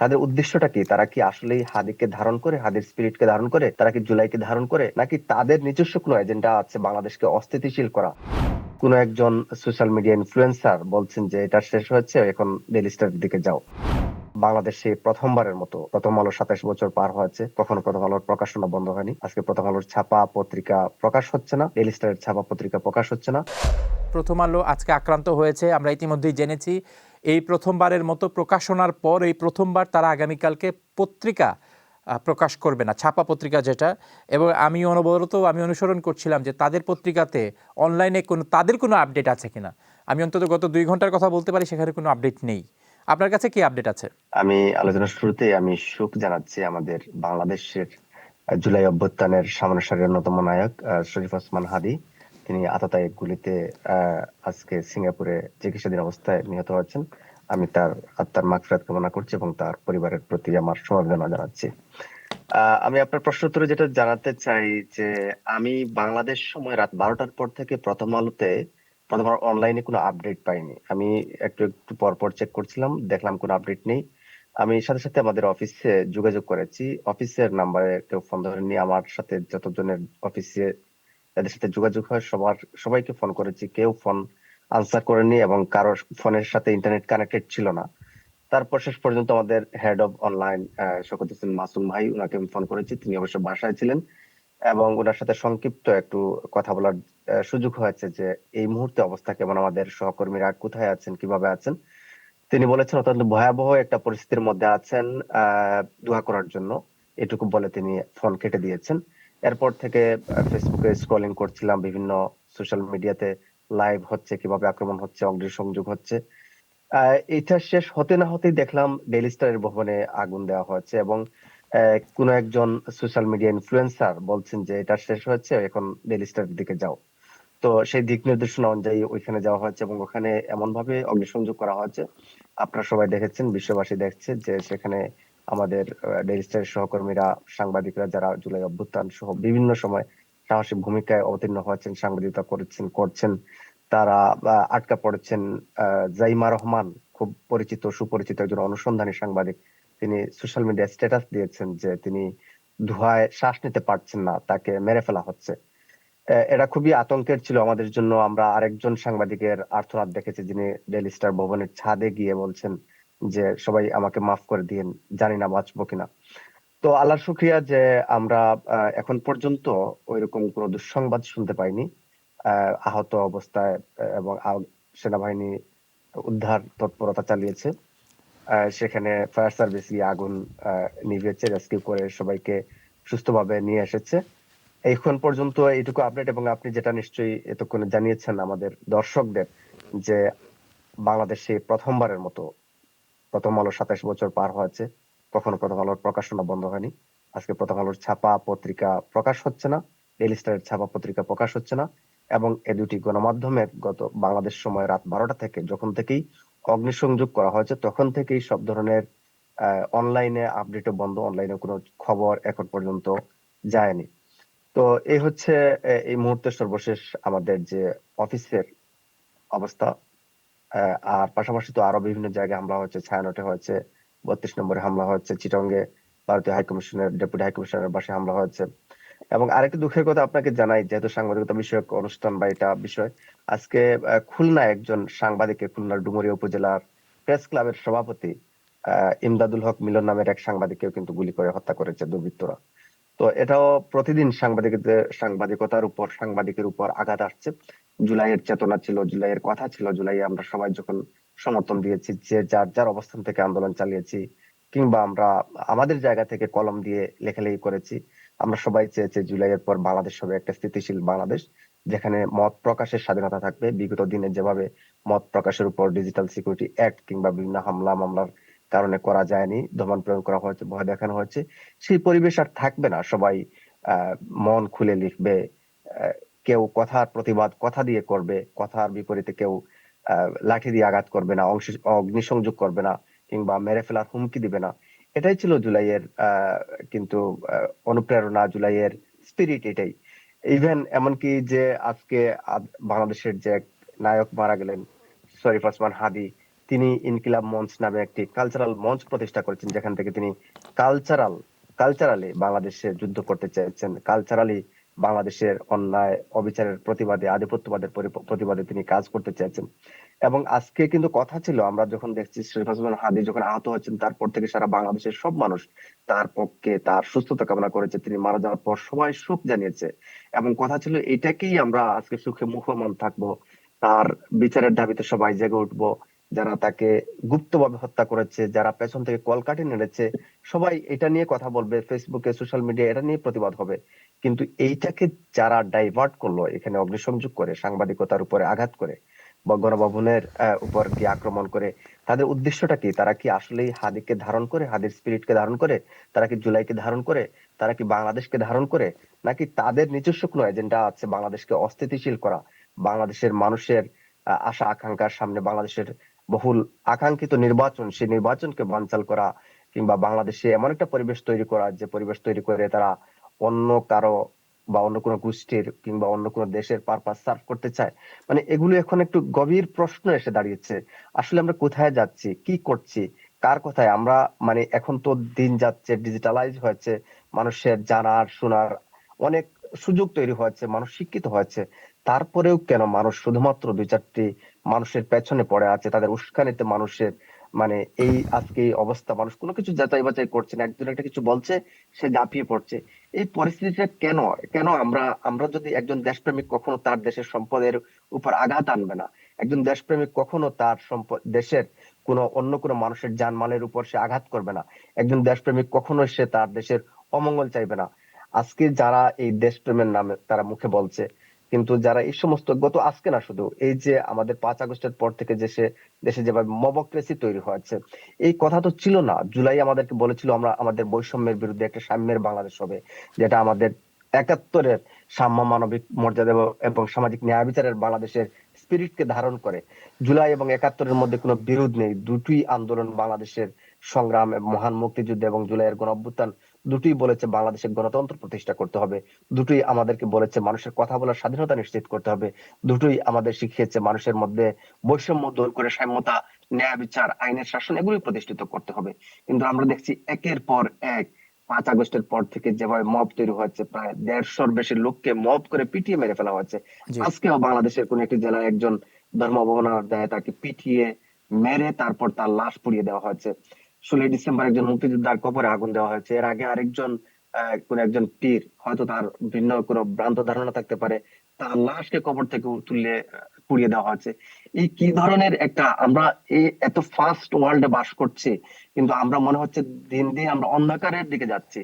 তাদের উদ্দেশ্যটা কি? তারা কি আসলেই হাদিকে ধারণ করে, হাদির স্পিরিটকে ধারণ করে, তারা কি জুলাইকে ধারণ করে, নাকি তাদের নিজস্ব কোনো এজেন্ডা আছে বাংলাদেশকে অস্থিতিশীল করা? কোন একজন সোশ্যাল মিডিয়া ইনফ্লুয়েন্সার বলছেন যে এটা শেষ হয়েছে, এখন ডেইলি স্টারের দিকে যাও। বাংলাদেশে প্রথমবারের মতো প্রথম আলো 27 বছর পার হয়েছে, কখনো প্রথম আলোর প্রকাশনা বন্ধ হয়নি। আজকে প্রথম আলোর ছাপা পত্রিকা প্রকাশ হচ্ছে না, ডেইলি স্টারের ছাপা পত্রিকা প্রকাশ হচ্ছে না। প্রথম আলো আজকে আক্রান্ত হয়েছে, আমরা ইতিমধ্যেই জেনেছি। এই প্রথমবারের মতো প্রকাশনার পর এই প্রথমবার তারা আগামীকালকে পত্রিকা প্রকাশ করবে না, ছাপা পত্রিকা যেটা। এবং আমি অনুসরণ করছিলাম যে তাদের পত্রিকাতে অনলাইনে তাদের কোনো আপডেট আছে কিনা। আমি অন্তত গত 2 ঘন্টার কথা বলতে পারি, সেখানে কোনো আপডেট নেই। আপনার কাছে কি আপডেট আছে? আমি আলোচনার শুরুতে আমি শোক জানাচ্ছি আমাদের বাংলাদেশের জুলাই অভ্যুত্থানের সামনের সারির অন্যতম নায়ক শরীফ ওসমান হাদী। তিনি আততায়ী গুলিতে আজকে সিঙ্গাপুরে চিকিৎসাধীন অবস্থায় নিহত হয়েছেন। আমি তার আত্মার মাগফিরাত কামনা করছি এবং তার পরিবারের প্রতি আমার সমবেদনা জানাচ্ছি। আমি আপনার প্রশ্ন উত্তরে যেটা জানাতে চাই যে আমি বাংলাদেশ সময় রাত 12টার পর থেকে প্রথম আলোতে প্রথম আলো অনলাইনে কোনো আপডেট পাইনি। আমি একটু একটু পর পর চেক করছিলাম, দেখলাম কোনো আপডেট নেই। আমি সাথে সাথে আমাদের অফিসে যোগাযোগ করেছি, অফিসের নাম্বারে কেউ ফোন ধরেনি। আমার সাথে যতজনের অফিসে যাদের সাথে যোগাযোগ হয় সবাইকে ফোন করেছি, কেউ ফোন আনসার করেনি এবং কারোর ফোনের সাথে ইন্টারনেট কানেক্টেড ছিল না। তারপর শেষ পর্যন্ত আমাদের head of online Shawkat Hossain Masum ভাই, উনাকে আমি ফোন করেছি, তিনি অবশ্য বাসায় ছিলেন এবং ওনার সাথে সংক্ষিপ্ত একটু কথা বলার সুযোগ হয়েছে যে এই মুহূর্তে অবস্থা কেমন, আমাদের সহকর্মীরা কোথায় আছেন, কিভাবে আছেন। তিনি বলেছেন অত্যন্ত ভয়াবহ একটা পরিস্থিতির মধ্যে আছেন, দোয়া করার জন্য, এটুকু বলে তিনি ফোন কেটে দিয়েছেন। এরপর থেকে ফেসবুকে স্ক্রলিং করছিলাম, বিভিন্ন সোশ্যাল মিডিয়াতে লাইভ হচ্ছে, কিভাবে আক্রমণ হচ্ছে, অগ্নিসংযোগ হচ্ছে। এটা শেষ হতে না হতেই দেখলাম ডেইলি স্টারের ভবনে আগুন দেওয়া হয়েছে এবং কোন একজন সোশ্যাল মিডিয়া ইনফ্লুয়েন্সার বলছেন যে এটা শেষ হয়েছে, এখন ডেইলি স্টারের দিকে যাও। তো সেই দিক নির্দেশনা অনুযায়ী ওইখানে যাওয়া হয়েছে এবং ওখানে এমন ভাবে অগ্নিসংযোগ করা হয়েছে, আপনারা সবাই দেখেছেন, বিশ্ববাসী দেখছে যে সেখানে আমাদের ডেইলি স্টারের সহকর্মীরা, সাংবাদিকরা যারা জুলাই অভ্যুত্থান সহ বিভিন্ন সময় সাহসী ভূমিকায় অবতীর্ণ হয়েছেন, সাংবাদিকতা করছেন, তারা আটকা পড়েছেন। জাইমা রহমান, খুব পরিচিত সুপরিচিত একজন অনুসন্ধানী সাংবাদিক, তিনি সোশ্যাল মিডিয়ায় স্ট্যাটাস দিয়েছেন যে তিনি ধোঁয়ায় শ্বাস নিতে পারছেন না, তাকে মেরে ফেলা হচ্ছে। এটা খুবই আতঙ্কের ছিল আমাদের জন্য। আমরা আরেকজন সাংবাদিকের আর্তনাদ দেখেছি, যিনি ডেইলি স্টার ভবনের ছাদে গিয়ে বলছেন যে সবাই আমাকে মাফ করে দিন, জানি না বাঁচবো কিনা। তো আল্লাহর শুকরিয়া যে আমরা এখন পর্যন্ত ওইরকম কোনো দুঃসংবাদ শুনতে পাইনি। আহত অবস্থায় এবং সেনাবাহিনী উদ্ধার তৎপরতা চালিয়েছে। সেখানে ফায়ার সার্ভিস গিয়ে আগুন নিভিয়েছে, রেস্কিউ করে সবাইকে সুস্থভাবে নিয়ে এসেছে। এখন পর্যন্ত এইটুকু আপডেট। এবং আপনি যেটা নিশ্চয়ই এতক্ষণে জানিয়েছেন আমাদের দর্শকদের যে বাংলাদেশে প্রথমবারের মতো প্রথম আলো 27 বছর পার হয়েছে, কখনো প্রথম আলোর প্রকাশনা বন্ধ হয়নি। আজকে প্রথম আলোর ছাপা পত্রিকা প্রকাশ হচ্ছে না, ডেইলি স্টারের ছাপা পত্রিকা প্রকাশ হচ্ছে না। এবং এ দুটি গণমাধ্যমের গত বাংলাদেশ সময় রাত 12টা থেকে যখন থেকেই অগ্নিসংযোগ করা হয়েছে, তখন থেকেই সব ধরনের অনলাইনে আপডেটও বন্ধ, অনলাইনে কোনো খবর এখন পর্যন্ত যায়নি। তো এই হচ্ছে এই মুহূর্তে সর্বশেষ আমাদের যে অফিসের অবস্থা। আর পাশাপাশি তো আরো বিভিন্ন জায়গায় হামলা হয়েছে, ছায়ানটে হয়েছে, 32 নম্বরে হামলা হয়েছে, চিটংয়ে ভারতীয় হাইকমিশনের ডেপুটি হাইকমিশনারের বাসায় হামলা হয়েছে। এবং আরেকটা দুঃখের কথা আপনাকে জানাই, যেহেতু সাংবাদিকতা বিষয়ক অনুষ্ঠান বা এটা বিষয়, আজকে খুলনায় একজন সাংবাদিককে, খুলনার ডুমুরিয়া উপজেলার প্রেস ক্লাবের সভাপতি ইমদাদুল হক মিলন নামের এক সাংবাদিককেও কিন্তু গুলি করে হত্যা করেছে দুর্বৃত্তরা। তো এটাও প্রতিদিন সাংবাদিকতার উপর, সাংবাদিকের উপর আঘাত আসছে। জুলাইয়ের চেতনা ছিল, জুলাইয়ের কথা ছিল, জুলাই আমরা সবাই যখন সমর্থন দিয়েছি, যে যার যার অবস্থান থেকে আন্দোলন চালিয়েছি, কিংবা আমরা আমাদের জায়গা থেকে কলম দিয়ে লেখালেখি করেছি, আমরা সবাই চেয়েছি জুলাইয়ের পর বাংলাদেশ হবে একটা স্থিতিশীল বাংলাদেশ, যেখানে মত প্রকাশের স্বাধীনতা থাকবে। বিগত দিনে যেভাবে মত প্রকাশের উপর ডিজিটাল সিকিউরিটি অ্যাক্ট কিংবা বিভিন্ন হামলা মামলার কারণে করা যায়নি, দমন প্রয়োগ করা হয়েছে, ভয় দেখানো হয়েছে, সেই পরিবেশ আর থাকবে না। সবাই আহ মন খুলে লিখবে, আহ, কেউ কথার প্রতিবাদ কথা দিয়ে করবে, কথার বিপরীতে কেউ লাঠি দিয়ে আঘাত করবে না, অগ্নিসংযোগ করবে না, কিংবা মেরে ফেলার হুমকি দিবে না। এটাই ছিল জুলাইয়ের কিন্তু অনুপ্রেরণা, জুলাইয়ের স্পিরিট এটাই। ইভেন এমনকি যে আজকে বাংলাদেশের যে এক নায়ক মারা গেলেন, শরীফ ওসমান হাদী, তিনি ইনকিলাব মঞ্চ নামে একটি কালচারাল মঞ্চ প্রতিষ্ঠা করেছেন, যেখান থেকে তিনি কালচারালি বাংলাদেশে যুদ্ধ করতে চেয়েছেন, কালচারালি বাংলাদেশের অন্যায় অবিচারের প্রতিবাদে, আধিপত্যবাদের প্রতিবাদে তিনি কাজ করতে চেয়েছেন। এবং আজকে কিন্তু কথা ছিল, আমরা যখন দেখছি শরীফ ওসমান হাদী যখন আহত হচ্ছেন, তারপর থেকে সারা বাংলাদেশের সব মানুষ তার পক্ষে তার সুস্থতা কামনা করেছে। তিনি মারা যাওয়ার পর সবাই শোক জানিয়েছে, এবং কথা ছিল এটাকেই আমরা আজকে সুখে মুখমান থাকবো, তার বিচারের দাবিতে সবাই জেগে উঠবো। যারা তাকে গুপ্তভাবে হত্যা করেছে, যারা পেছন থেকে কলকাঠি নেড়েছে, সবাই এটা নিয়ে কথা বলবে, ফেসবুকে সোশ্যাল মিডিয়া এটা নিয়ে প্রতিবাদ হবে। কিন্তু এইটাকে যারা ডাইভার্ট করলো, এখানে অগ্নিসংযোগ করে, সাংবাদিকতার উপরে আঘাত করে বা গণভবনের উপর গিয়ে আক্রমণ করে, তাদের উদ্দেশ্যটা কি? তারা কি আসলেই হাদিকে ধারণ করে, হাদির স্পিরিটকে ধারণ করে? তারা কি জুলাইকে ধারণ করে? তারা কি বাংলাদেশকে ধারণ করে? নাকি তাদের নিজস্ব কোনো এজেন্ডা আছে বাংলাদেশকে অস্থিতিশীল করা, বাংলাদেশের মানুষের আশা আকাঙ্ক্ষার সামনে বাংলাদেশের বহুল আকাঙ্ক্ষিত নির্বাচন, সেই নির্বাচনকে বানচাল করা, কিংবা বাংলাদেশে এমন একটা পরিবেশ তৈরি করা, যে পরিবেশ তৈরি করে তারা অন্য কারো বা অন্য কোনো গোষ্ঠীর কিংবা অন্য কোনো দেশের পারপাস সার্ভ করতে চায়? মানে এগুলো এখন একটু গভীর প্রশ্ন এসে দাঁড়িয়েছে। আসলে আমরা কোথায় যাচ্ছি, কি করছি, কার কথায় আমরা, মানে এখন তো দিন যাচ্ছে, ডিজিটালাইজ হয়েছে, মানুষের জানার শোনার অনেক সুযোগ তৈরি হয়েছে, মানুষ শিক্ষিত হয়েছে। তারপরেও কেন মানুষ শুধুমাত্র দুই চারটি মানুষের পেছনে পড়ে আছে, তাদের উস্কানিতে মানুষের, মানে এই আজকে এই অবস্থা, মানুষ কোনো কিছু যাচাই বাছাই করছে না, একজন একটা কিছু বলছে সে ঝাঁপিয়ে পড়ছে। এই পরিস্থিতিটা কেন? কেন আমরা আমরা যদি একজন দেশপ্রেমিক কখনো তার দেশের সম্পদের উপর আঘাত আনবে না, একজন দেশপ্রেমিক কখনো তার সম্পদ, দেশের কোনো অন্য কোনো মানুষের জানমালের উপর সে আঘাত করবে না, একজন দেশপ্রেমিক কখনো সে তার দেশের অমঙ্গল চাইবে না। আজকে যারা এই দেশপ্রেমের নামে তারা মুখে বলছে, কিন্তু যারা এই সমস্ত, গত আজকে না, শুধু এই যে আমাদের 5 আগস্টের পর থেকে দেশে দেশে যেভাবে মবক্রেসি তৈরি হয়েছে, এই কথা তো ছিল না। জুলাই আমাদেরকে বলেছিল আমরা আমাদের বৈষম্যের বিরুদ্ধে একটা সাম্যের বাংলাদেশ হবে, যেটা আমাদের 71-এর সাম্য, মানবিক মর্যাদা এবং সামাজিক ন্যায় বিচারের বাংলাদেশের স্পিরিটকে ধারণ করে। জুলাই এবং 71-এর মধ্যে কোনো বিরোধ নেই, দুটোই আন্দোলন বাংলাদেশের সংগ্রাম, মহান মুক্তিযুদ্ধ এবং জুলাইয়ের গণ অভ্যুত্থান, দুটোই বলেছে বাংলাদেশের গণতন্ত্র প্রতিষ্ঠা করতে হবে, দুটোই আমাদেরকে বলেছে মানুষের কথা বলার স্বাধীনতা নিশ্চিত করতে হবে, দুটোই আমাদের শিখিয়েছে মানুষের মধ্যে বৈষম্য দূর করে সাম্যতা, ন্যায় বিচার, আইনের শাসন এগুলি প্রতিষ্ঠিত করতে হবে। কিন্তু আমরা দেখছি একের পর এক 5 আগস্টের পর থেকে যেভাবে মব তৈরি হচ্ছে, প্রায় 150-র বেশি লোককে মব করে পিটিয়ে মেরে ফেলা হচ্ছে। জি। আজকেও বাংলাদেশের কোন একটি জেলায় একজন ধর্ম অবমাননার দায়ে তাকে পিটিয়ে মেরে তারপর তার লাশ পুড়িয়ে দেওয়া হয়েছে। 16ই ডিসেম্বর একজন মুক্তিযোদ্ধার কবরে আগুন দেওয়া হয়েছে। এর আগে আরেকজন কোন একজন পীর, হয়তো তার ভিন্ন কোনো ভ্রান্ত ধারণা থাকতে পারে, তার লাশকে কবর থেকে তুলে পুড়িয়ে দেওয়া হয়েছে। এই কি ধরনের একটা, আমরা এই এত ফাস্ট ওয়ার্ল্ডে বাস করছি, কিন্তু আমরা মনে হচ্ছে দিন দিন আমরা অন্ধকারের দিকে যাচ্ছি।